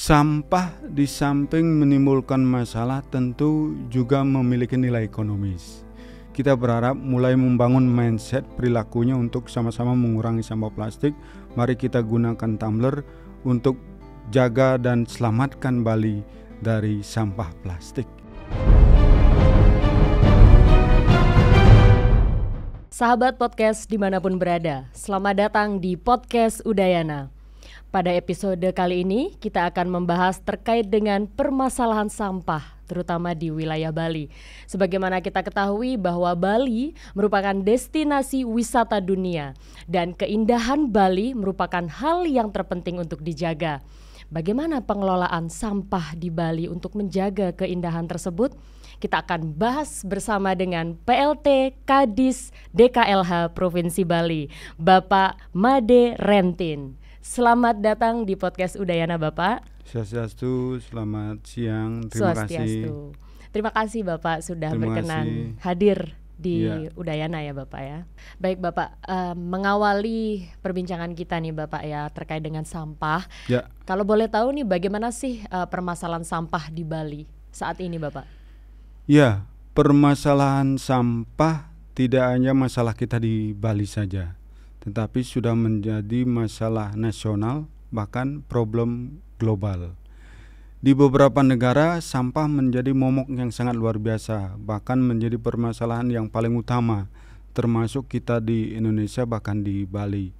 Sampah di samping menimbulkan masalah tentu juga memiliki nilai ekonomis. Kita berharap mulai membangun mindset perilakunya untuk sama-sama mengurangi sampah plastik. Mari kita gunakan tumbler untuk jaga dan selamatkan Bali dari sampah plastik. Sahabat podcast dimanapun berada, selamat datang di Podcast Udayana. Pada episode kali ini kita akan membahas terkait dengan permasalahan sampah, terutama di wilayah Bali. Sebagaimana kita ketahui bahwa Bali merupakan destinasi wisata dunia dan keindahan Bali merupakan hal yang terpenting untuk dijaga. Bagaimana pengelolaan sampah di Bali untuk menjaga keindahan tersebut? Kita akan bahas bersama dengan PLT Kadis DKLH Provinsi Bali, Bapak Made Rentin. Selamat datang di podcast Udayana, Bapak. Swastiastu, selamat siang. Terima kasih. Terima kasih Bapak sudah berkenan hadir di Udayana ya Bapak ya. Baik Bapak, mengawali perbincangan kita nih Bapak ya terkait dengan sampah. Ya. Kalau boleh tahu nih bagaimana sih permasalahan sampah di Bali saat ini Bapak? Ya, permasalahan sampah tidak hanya masalah kita di Bali saja, tetapi sudah menjadi masalah nasional, bahkan problem global. Di beberapa negara, sampah menjadi momok yang sangat luar biasa, bahkan menjadi permasalahan yang paling utama, termasuk kita di Indonesia, bahkan di Bali.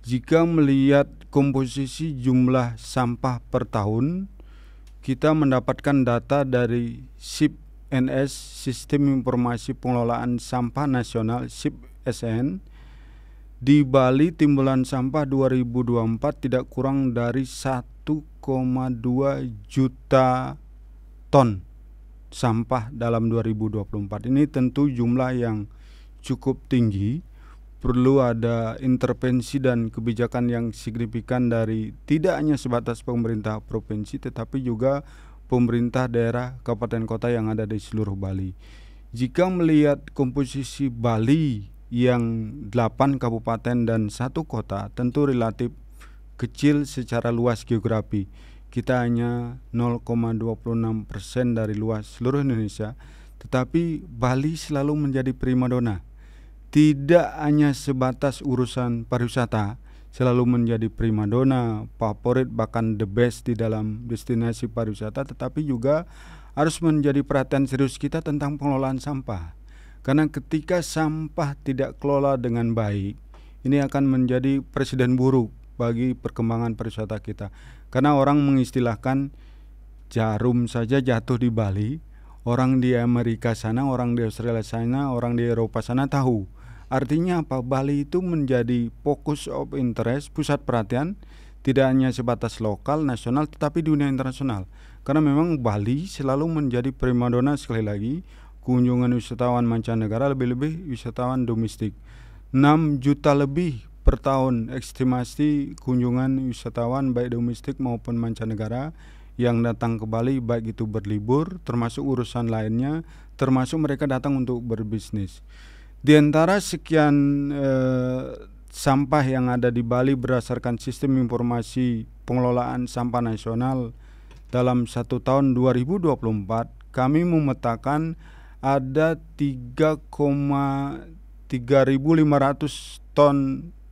Jika melihat komposisi jumlah sampah per tahun, kita mendapatkan data dari SIP-NS, Sistem Informasi Pengelolaan Sampah Nasional, SIP-SN. Di Bali timbulan sampah 2024 tidak kurang dari 1,2 juta ton sampah dalam 2024. Ini tentu jumlah yang cukup tinggi. Perlu ada intervensi dan kebijakan yang signifikan dari tidak hanya sebatas pemerintah provinsi tetapi juga pemerintah daerah, kabupaten kota yang ada di seluruh Bali. Jika melihat komposisi Bali yang 8 kabupaten dan 1 kota tentu relatif kecil secara luas geografi. Kita hanya 0,26% dari luas seluruh Indonesia, tetapi Bali selalu menjadi primadona. Tidak hanya sebatas urusan pariwisata, selalu menjadi primadona, favorit bahkan the best di dalam destinasi pariwisata, tetapi juga harus menjadi perhatian serius kita tentang pengelolaan sampah. Karena ketika sampah tidak kelola dengan baik, ini akan menjadi presiden buruk bagi perkembangan pariwisata kita. Karena orang mengistilahkan jarum saja jatuh di Bali, orang di Amerika sana, orang di Australia sana, orang di Eropa sana tahu. Artinya apa? Bali itu menjadi focus of interest, pusat perhatian, tidak hanya sebatas lokal, nasional, tetapi dunia internasional. Karena memang Bali selalu menjadi primadona sekali lagi, kunjungan wisatawan mancanegara, lebih-lebih wisatawan domestik. 6 juta lebih per tahun estimasi kunjungan wisatawan baik domestik maupun mancanegara yang datang ke Bali, baik itu berlibur termasuk urusan lainnya, termasuk mereka datang untuk berbisnis. Di antara sekian sampah yang ada di Bali berdasarkan sistem informasi pengelolaan sampah nasional dalam 1 tahun 2024, kami memetakan ada 3.500 ton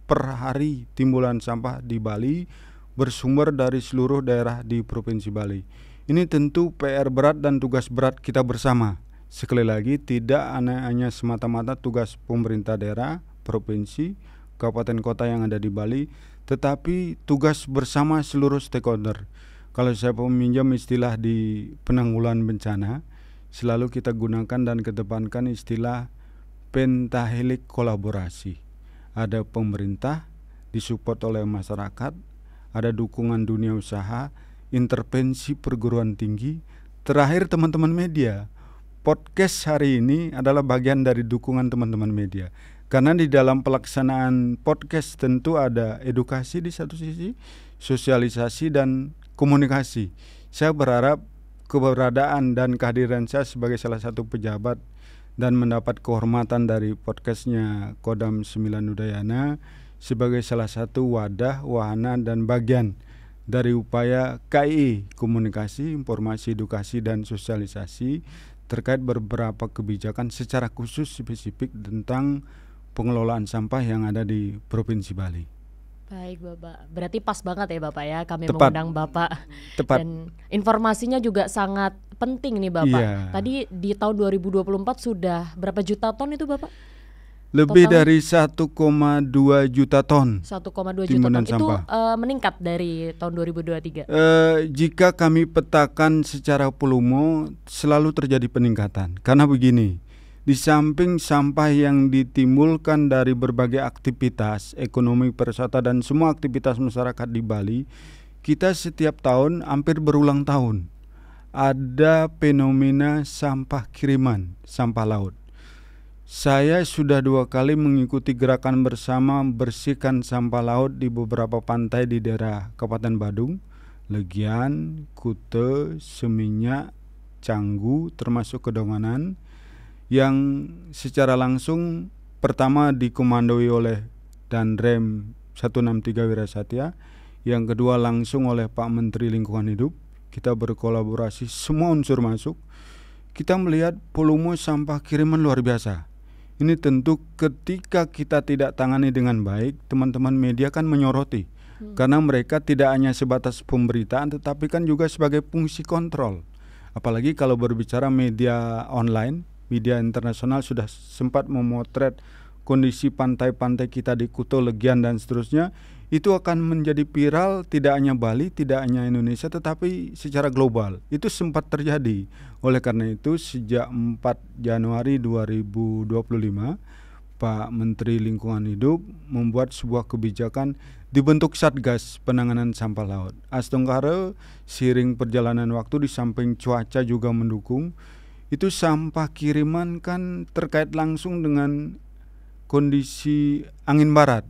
per hari timbulan sampah di Bali bersumber dari seluruh daerah di Provinsi Bali. Ini tentu PR berat dan tugas berat kita bersama. Sekali lagi tidak hanya semata-mata tugas pemerintah daerah, provinsi, kabupaten kota yang ada di Bali, tetapi tugas bersama seluruh stakeholder. Kalau saya meminjam istilah di penanggulangan bencana, selalu kita gunakan dan kedepankan istilah pentahelik kolaborasi. Ada pemerintah, disupport oleh masyarakat, ada dukungan dunia usaha, intervensi perguruan tinggi. Terakhir teman-teman media, podcast hari ini adalah bagian dari dukungan teman-teman media. Karena di dalam pelaksanaan podcast tentu ada edukasi di satu sisi, sosialisasi dan komunikasi. Saya berharap keberadaan dan kehadiran saya sebagai salah satu pejabat dan mendapat kehormatan dari podcastnya Kodam 9 Udayana sebagai salah satu wadah, wahana dan bagian dari upaya KII, komunikasi, informasi, edukasi, dan sosialisasi terkait beberapa kebijakan secara khusus spesifik tentang pengelolaan sampah yang ada di Provinsi Bali. Baik Bapak, berarti pas banget ya Bapak ya kami Tepat. mengundang Bapak. Tepat. Dan informasinya juga sangat penting nih Bapak. Iya. Tadi di tahun 2024 sudah berapa juta ton itu Bapak? Lebih Total? dari 1,2 juta ton 1,2 juta ton timbunan itu sampah. meningkat dari tahun 2023. Jika kami petakan secara volume selalu terjadi peningkatan. Karena begini, di samping sampah yang ditimbulkan dari berbagai aktivitas ekonomi, pariwisata, dan semua aktivitas masyarakat di Bali, kita setiap tahun hampir berulang tahun ada fenomena sampah kiriman, sampah laut. Saya sudah 2 kali mengikuti gerakan bersama bersihkan sampah laut di beberapa pantai di daerah Kabupaten Badung, Legian, Kute, Seminyak, Canggu, termasuk Kedonganan, yang secara langsung pertama dikomandoi oleh Danrem 163 Wirasatya, yang kedua langsung oleh Pak Menteri Lingkungan Hidup. Kita berkolaborasi, semua unsur masuk. Kita melihat volume sampah kiriman luar biasa. Ini tentu ketika kita tidak tangani dengan baik, teman-teman media kan menyoroti. Karena mereka tidak hanya sebatas pemberitaan, tetapi kan juga sebagai fungsi kontrol. Apalagi kalau berbicara media online, media internasional sudah sempat memotret kondisi pantai-pantai kita di Kuto, Legian, dan seterusnya. Itu akan menjadi viral tidak hanya Bali, tidak hanya Indonesia, tetapi secara global. Itu sempat terjadi. Oleh karena itu sejak 4 Januari 2025 Pak Menteri Lingkungan Hidup membuat sebuah kebijakan dibentuk Satgas Penanganan Sampah Laut. Astungkara seiring perjalanan waktu di samping cuaca juga mendukung, itu sampah kiriman kan terkait langsung dengan kondisi angin barat.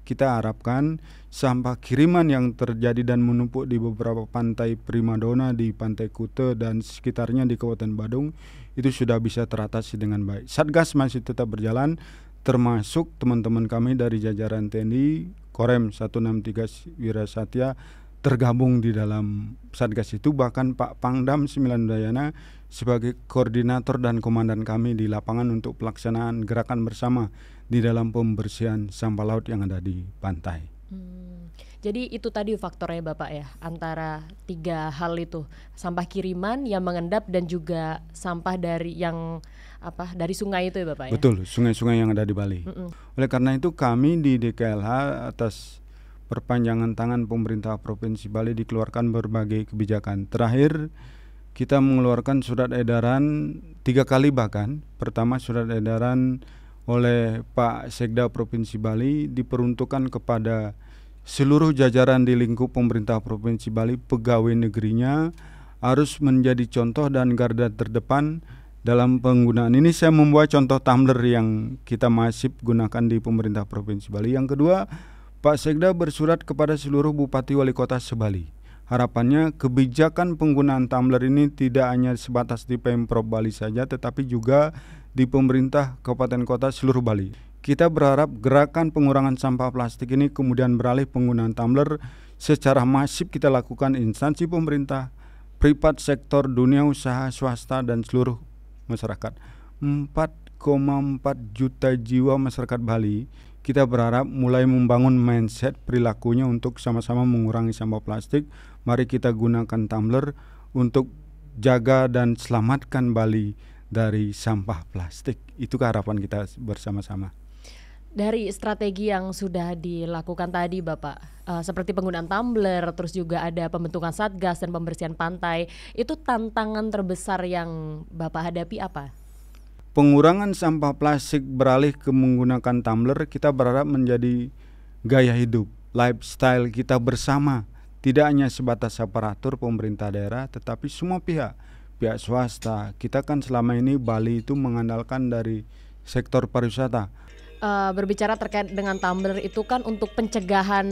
Kita harapkan sampah kiriman yang terjadi dan menumpuk di beberapa pantai primadona di Pantai Kute dan sekitarnya di Kabupaten Badung itu sudah bisa teratasi dengan baik. Satgas masih tetap berjalan, termasuk teman-teman kami dari jajaran TNI, Korem 163 Wirasatya tergabung di dalam Satgas itu. Bahkan Pak Pangdam 9 Udayana sebagai koordinator dan komandan kami di lapangan untuk pelaksanaan gerakan bersama di dalam pembersihan sampah laut yang ada di pantai. Jadi itu tadi faktornya Bapak ya, antara 3 hal itu, sampah kiriman yang mengendap dan juga sampah dari yang dari sungai itu ya Bapak ya. Betul, sungai-sungai yang ada di Bali. Oleh karena itu kami di DKLH atas perpanjangan tangan pemerintah Provinsi Bali dikeluarkan berbagai kebijakan. Terakhir kita mengeluarkan surat edaran 3 kali bahkan. Pertama surat edaran oleh Pak Sekda Provinsi Bali diperuntukkan kepada seluruh jajaran di lingkup pemerintah Provinsi Bali, pegawai negerinya harus menjadi contoh dan garda terdepan dalam penggunaan ini. Saya membuat contoh tumbler yang kita masif gunakan di pemerintah Provinsi Bali. Yang kedua, Pak Sekda bersurat kepada seluruh bupati wali kota se-Bali. Harapannya kebijakan penggunaan tumbler ini tidak hanya sebatas di Pemprov Bali saja, tetapi juga di pemerintah kabupaten kota seluruh Bali. Kita berharap gerakan pengurangan sampah plastik ini kemudian beralih penggunaan tumbler secara masif kita lakukan instansi pemerintah, privat sektor, dunia usaha, swasta, dan seluruh masyarakat. 4,4 juta jiwa masyarakat Bali, kita berharap mulai membangun mindset perilakunya untuk sama-sama mengurangi sampah plastik. Mari kita gunakan tumbler untuk jaga dan selamatkan Bali dari sampah plastik. Itu harapan kita bersama-sama. Dari strategi yang sudah dilakukan tadi Bapak, seperti penggunaan tumbler, terus juga ada pembentukan satgas dan pembersihan pantai, itu tantangan terbesar yang Bapak hadapi apa? Pengurangan sampah plastik beralih ke menggunakan tumbler kita berharap menjadi gaya hidup, lifestyle kita bersama. Tidak hanya sebatas aparatur pemerintah daerah, tetapi semua pihak swasta. Kita kan selama ini Bali itu mengandalkan dari sektor pariwisata. Berbicara terkait dengan tumbler itu kan untuk pencegahan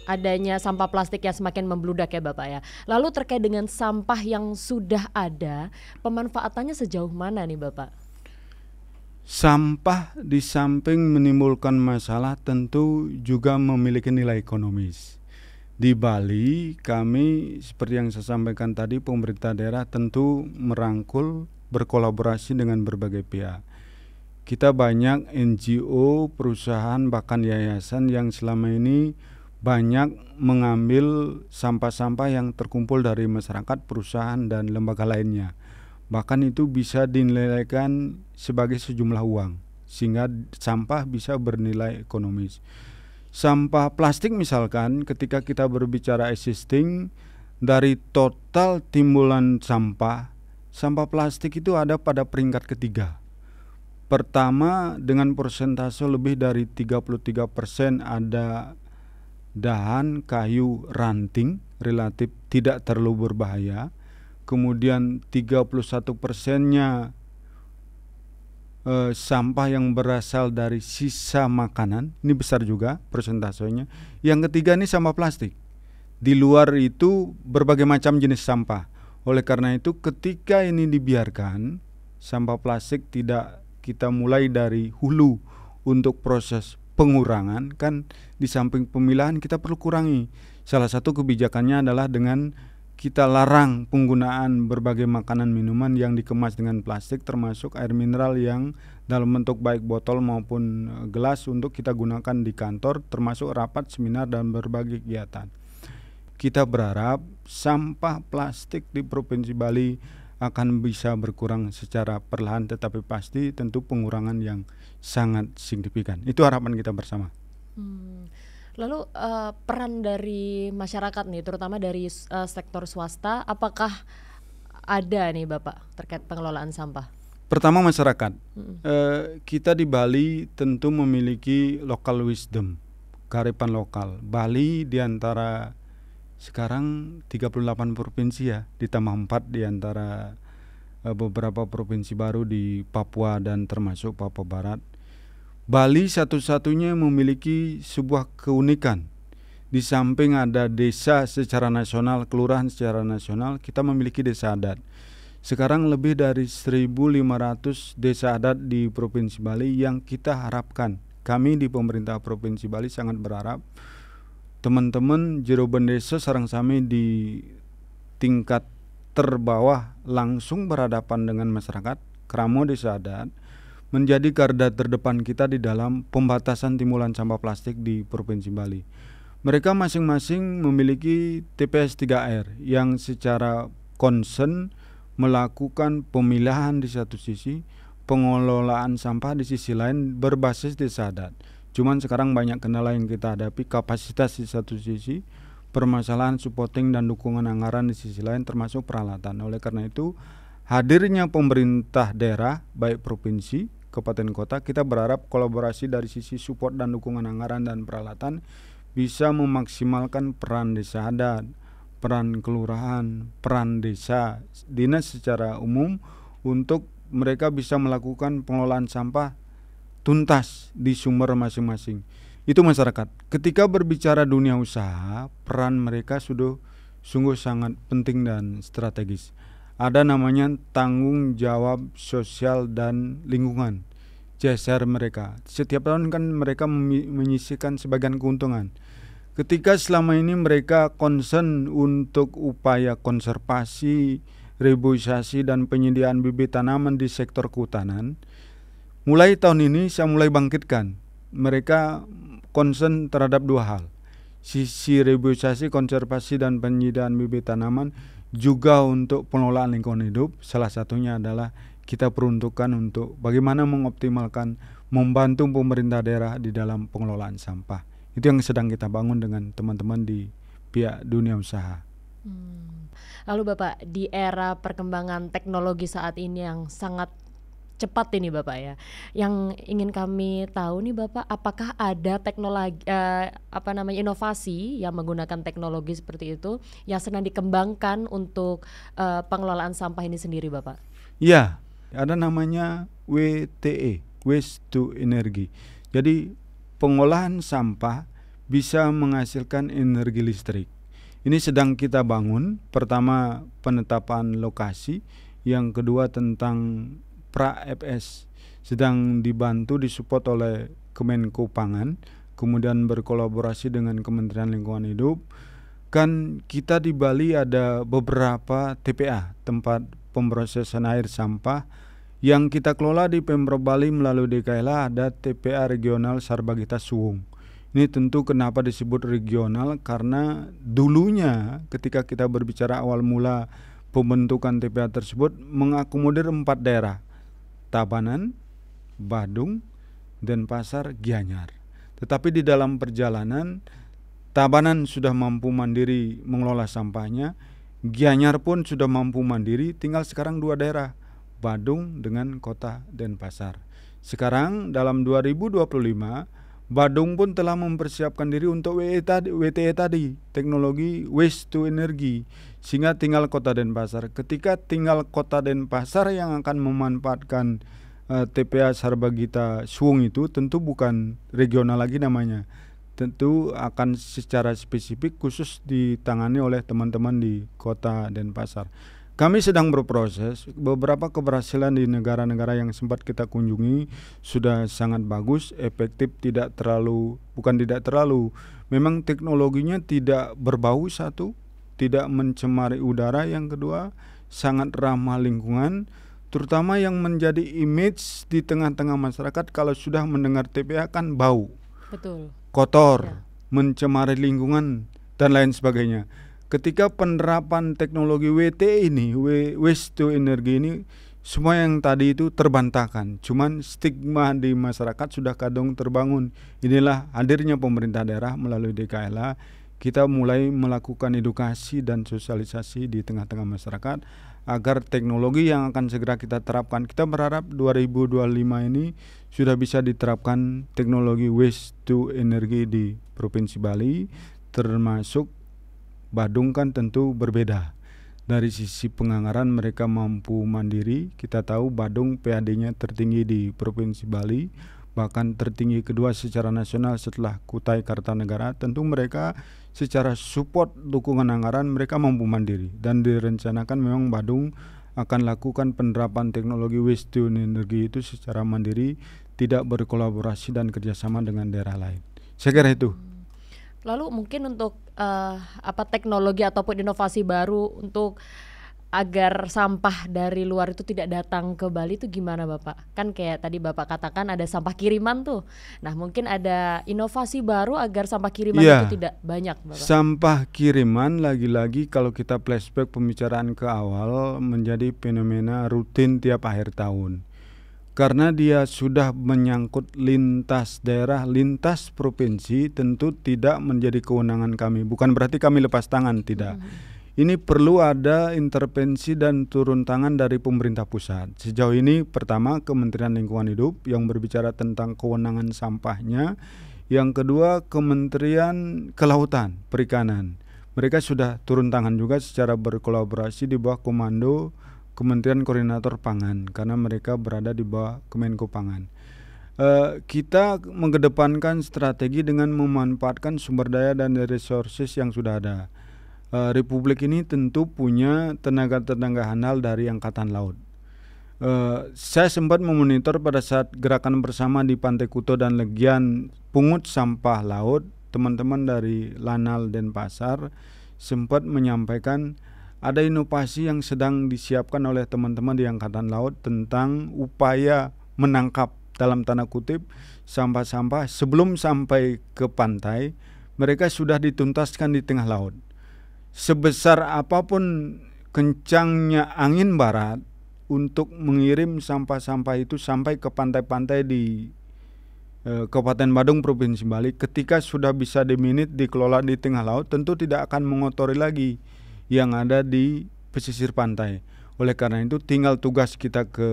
adanya sampah plastik yang semakin membludak ya Bapak ya. Lalu terkait dengan sampah yang sudah ada, pemanfaatannya sejauh mana nih Bapak? Sampah di samping menimbulkan masalah tentu juga memiliki nilai ekonomis. Di Bali kami seperti yang saya sampaikan tadi, pemerintah daerah tentu merangkul, berkolaborasi dengan berbagai pihak. Kita banyak NGO, perusahaan, bahkan yayasan yang selama ini banyak mengambil sampah-sampah yang terkumpul dari masyarakat, perusahaan, dan lembaga lainnya. Bahkan itu bisa dinilaikan sebagai sejumlah uang, sehingga sampah bisa bernilai ekonomis. Sampah plastik misalkan, ketika kita berbicara existing, dari total timbulan sampah plastik itu ada pada peringkat ketiga. Pertama dengan persentase lebih dari 33% ada dahan, kayu, ranting, relatif tidak terlalu berbahaya. Kemudian 31%-nya sampah yang berasal dari sisa makanan, ini besar juga persentasenya. Yang ketiga ini sampah plastik. Di luar itu berbagai macam jenis sampah. Oleh karena itu ketika ini dibiarkan, sampah plastik tidak kita mulai dari hulu untuk proses pengurangan, kan di samping pemilahan kita perlu kurangi. Salah satu kebijakannya adalah dengan kita larang penggunaan berbagai makanan minuman yang dikemas dengan plastik, termasuk air mineral yang dalam bentuk baik botol maupun gelas untuk kita gunakan di kantor, termasuk rapat, seminar, dan berbagai kegiatan. Kita berharap sampah plastik di Provinsi Bali akan bisa berkurang secara perlahan, tetapi pasti tentu pengurangan yang sangat signifikan. Itu harapan kita bersama. Lalu peran dari masyarakat nih, terutama dari sektor swasta, apakah ada nih Bapak terkait pengelolaan sampah? Pertama masyarakat, kita di Bali tentu memiliki local wisdom, kearifan lokal. Bali diantara sekarang 38 provinsi ya, ditambah 4 diantara beberapa provinsi baru di Papua dan termasuk Papua Barat. Bali satu-satunya memiliki sebuah keunikan. Di samping ada desa secara nasional, kelurahan secara nasional, kita memiliki desa adat. Sekarang lebih dari 1.500 desa adat di Provinsi Bali yang kita harapkan. Kami di pemerintah Provinsi Bali sangat berharap teman-teman Jeroban Desa sareng sami di tingkat terbawah langsung berhadapan dengan masyarakat, Kramo Desa Adat, menjadi garda terdepan kita di dalam pembatasan timbulan sampah plastik di Provinsi Bali. Mereka masing-masing memiliki TPS 3R yang secara concern melakukan pemilahan di satu sisi, pengelolaan sampah di sisi lain berbasis desa adat. Cuman sekarang banyak kendala yang kita hadapi, kapasitas di satu sisi, permasalahan supporting dan dukungan anggaran di sisi lain, termasuk peralatan. Oleh karena itu, hadirnya pemerintah daerah, baik provinsi, kabupaten kota, kita berharap kolaborasi dari sisi support dan dukungan anggaran dan peralatan bisa memaksimalkan peran desa adat, peran kelurahan, peran desa, dinas secara umum untuk mereka bisa melakukan pengelolaan sampah tuntas di sumber masing-masing. Itu masyarakat. Ketika berbicara dunia usaha, peran mereka sudah sungguh sangat penting dan strategis. Ada namanya tanggung jawab sosial dan lingkungan, CSR mereka. Setiap tahun kan mereka menyisihkan sebagian keuntungan. Ketika selama ini mereka concern untuk upaya konservasi, reboisasi dan penyediaan bibit tanaman di sektor kehutanan, mulai tahun ini saya mulai bangkitkan. Mereka concern terhadap dua hal. Sisi reboisasi, konservasi dan penyediaan bibit tanaman, juga untuk pengelolaan lingkungan hidup. Salah satunya adalah kita peruntukkan untuk bagaimana mengoptimalkan, membantu pemerintah daerah di dalam pengelolaan sampah. Itu yang sedang kita bangun dengan teman-teman di pihak dunia usaha. Lalu Bapak, di era perkembangan teknologi saat ini yang sangat cepat ini Bapak ya, yang ingin kami tahu nih Bapak, apakah ada teknologi inovasi yang menggunakan teknologi seperti itu yang sedang dikembangkan untuk pengelolaan sampah ini sendiri Bapak? Ya, ada namanya WTE, Waste to Energy. Jadi pengolahan sampah bisa menghasilkan energi listrik. Ini sedang kita bangun. Pertama penetapan lokasi, yang kedua tentang pra-FS, sedang dibantu disupport oleh Kemenko Pangan, kemudian berkolaborasi dengan Kementerian Lingkungan Hidup. kan kita di Bali ada beberapa TPA, tempat pemrosesan air sampah, yang kita kelola di Pemprov Bali melalui DKLA. Ada TPA Regional Sarbagita Suwung. Ini tentu kenapa disebut regional, karena dulunya ketika kita berbicara awal mula pembentukan TPA tersebut mengakomodir 4 daerah: Tabanan, Badung, Denpasar, Gianyar. Tetapi di dalam perjalanan, Tabanan sudah mampu mandiri mengelola sampahnya, Gianyar pun sudah mampu mandiri, tinggal sekarang 2 daerah, Badung dengan kota Denpasar. Sekarang dalam 2025, Badung pun telah mempersiapkan diri untuk WTE tadi, teknologi waste to energy, sehingga tinggal kota Denpasar. Ketika tinggal kota Denpasar yang akan memanfaatkan TPA Sarbagita Suwung itu, tentu bukan regional lagi namanya, tentu akan secara spesifik khusus ditangani oleh teman-teman di kota Denpasar. Kami sedang berproses. Beberapa keberhasilan di negara-negara yang sempat kita kunjungi sudah sangat bagus, efektif, bukan tidak terlalu. Memang teknologinya tidak berbau, satu, tidak mencemari udara, yang kedua sangat ramah lingkungan, terutama yang menjadi image di tengah-tengah masyarakat kalau sudah mendengar TPA kan bau. Betul. Kotor, mencemari lingkungan dan lain sebagainya. Ketika penerapan teknologi WTE ini, waste to energy ini, semua yang tadi itu terbantahkan. Cuman stigma di masyarakat sudah kadung terbangun. Inilah hadirnya pemerintah daerah melalui DKLA. Kita mulai melakukan edukasi dan sosialisasi di tengah-tengah masyarakat agar teknologi yang akan segera kita terapkan. Kita berharap 2025 ini sudah bisa diterapkan teknologi waste to energy di Provinsi Bali, termasuk Badung kan tentu berbeda. Dari sisi penganggaran mereka mampu mandiri. Kita tahu Badung PAD-nya tertinggi di Provinsi Bali, bahkan tertinggi kedua secara nasional setelah Kutai Kartanegara. Tentu mereka secara support dukungan anggaran mereka mampu mandiri, dan direncanakan memang Badung akan lakukan penerapan teknologi waste to energy itu secara mandiri, tidak berkolaborasi dan kerjasama dengan daerah lain. Saya kira itu. Lalu mungkin untuk teknologi ataupun inovasi baru untuk agar sampah dari luar itu tidak datang ke Bali itu gimana Bapak? Kan kayak tadi Bapak katakan ada sampah kiriman tuh. Nah mungkin ada inovasi baru agar sampah kiriman itu tidak banyak Bapak. Sampah kiriman lagi-lagi kalau kita flashback pembicaraan ke awal menjadi fenomena rutin tiap akhir tahun. Karena dia sudah menyangkut lintas daerah, lintas provinsi, tentu tidak menjadi kewenangan kami. Bukan berarti kami lepas tangan, tidak. Ini perlu ada intervensi dan turun tangan dari pemerintah pusat. Sejauh ini pertama Kementerian Lingkungan Hidup yang berbicara tentang kewenangan sampahnya. Yang kedua Kementerian Kelautan, Perikanan. Mereka sudah turun tangan juga secara berkolaborasi di bawah komando Kementerian Koordinator Pangan, karena mereka berada di bawah Kemenko Pangan. Kita mengedepankan strategi dengan memanfaatkan sumber daya dan resources yang sudah ada. Republik ini tentu punya tenaga-tenaga handal dari Angkatan Laut. Saya sempat memonitor pada saat gerakan bersama di Pantai Kuto dan Legian pungut sampah laut. Teman-teman dari Lanal Denpasar sempat menyampaikan ada inovasi yang sedang disiapkan oleh teman-teman di Angkatan Laut tentang upaya menangkap dalam tanda kutip sampah-sampah sebelum sampai ke pantai. Mereka sudah dituntaskan di tengah laut. Sebesar apapun kencangnya angin barat untuk mengirim sampah-sampah itu sampai ke pantai-pantai di Kabupaten Badung, Provinsi Bali, ketika sudah bisa diminit dikelola di tengah laut, tentu tidak akan mengotori lagi yang ada di pesisir pantai. Oleh karena itu tinggal tugas kita ke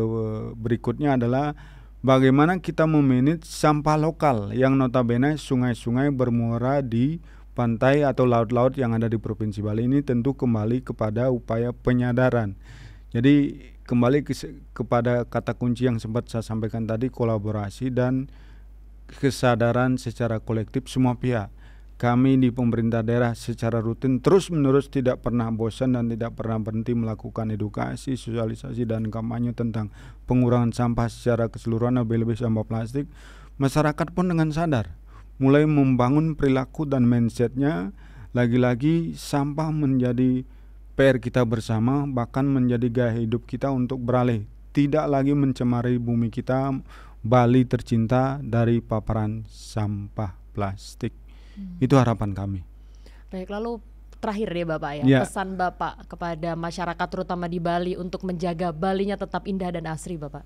berikutnya adalah bagaimana kita memanage sampah lokal yang notabene sungai-sungai bermuara di pantai atau laut-laut yang ada di Provinsi Bali. Ini tentu kembali kepada upaya penyadaran. Jadi kembali kepada kata kunci yang sempat saya sampaikan tadi, kolaborasi dan kesadaran secara kolektif semua pihak. Kami di pemerintah daerah secara rutin terus-menerus tidak pernah bosan dan tidak pernah berhenti melakukan edukasi, sosialisasi dan kampanye tentang pengurangan sampah secara keseluruhan, lebih-lebih sampah plastik. Masyarakat pun dengan sadar mulai membangun perilaku dan mindsetnya Lagi-lagi sampah menjadi PR kita bersama, bahkan menjadi gaya hidup kita untuk beralih, tidak lagi mencemari bumi kita, Bali tercinta, dari paparan sampah plastik. Itu harapan kami. Baik, lalu terakhir deh Bapak Ya. pesan Bapak kepada masyarakat terutama di Bali untuk menjaga Balinya tetap indah dan asri Bapak.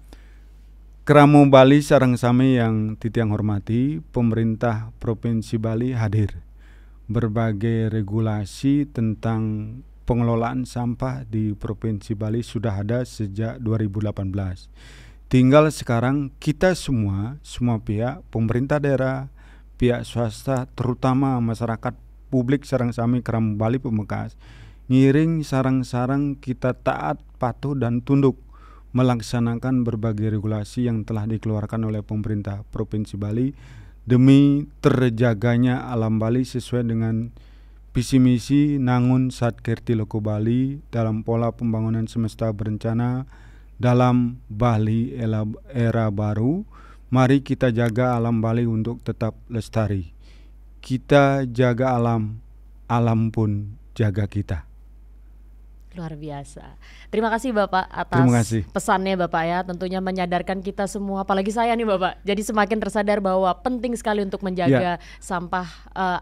Keramo Bali sareng sami yang titiang hormati, pemerintah Provinsi Bali hadir. Berbagai regulasi tentang pengelolaan sampah di Provinsi Bali sudah ada sejak 2018. Tinggal sekarang kita semua pihak, pemerintah daerah, pihak swasta, terutama masyarakat publik sareng sami Keramo Bali Pamekasan, ngiring sarang-sarang kita taat, patuh dan tunduk melaksanakan berbagai regulasi yang telah dikeluarkan oleh pemerintah Provinsi Bali demi terjaganya alam Bali sesuai dengan visi misi Nangun Satkerti Loko Bali dalam pola pembangunan semesta berencana dalam Bali era baru. Mari kita jaga alam Bali untuk tetap lestari. Kita jaga alam, alam pun jaga kita. Luar biasa. Terima kasih Bapak Terima atas kasih. pesannya Bapak ya. Tentunya menyadarkan kita semua, apalagi saya nih Bapak. Jadi semakin tersadar bahwa penting sekali untuk menjaga sampah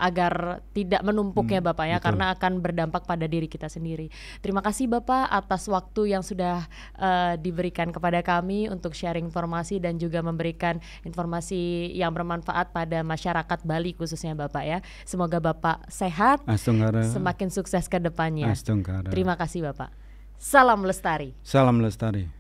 agar tidak menumpuk ya Bapak ya. Betul. Karena akan berdampak pada diri kita sendiri. Terima kasih Bapak atas waktu yang sudah diberikan kepada kami untuk sharing informasi dan juga memberikan informasi yang bermanfaat pada masyarakat Bali khususnya Bapak ya. Semoga Bapak sehat, Astunggara. semakin sukses ke depannya. Astunggara. Terima kasih Bapak. Salam lestari. Salam lestari.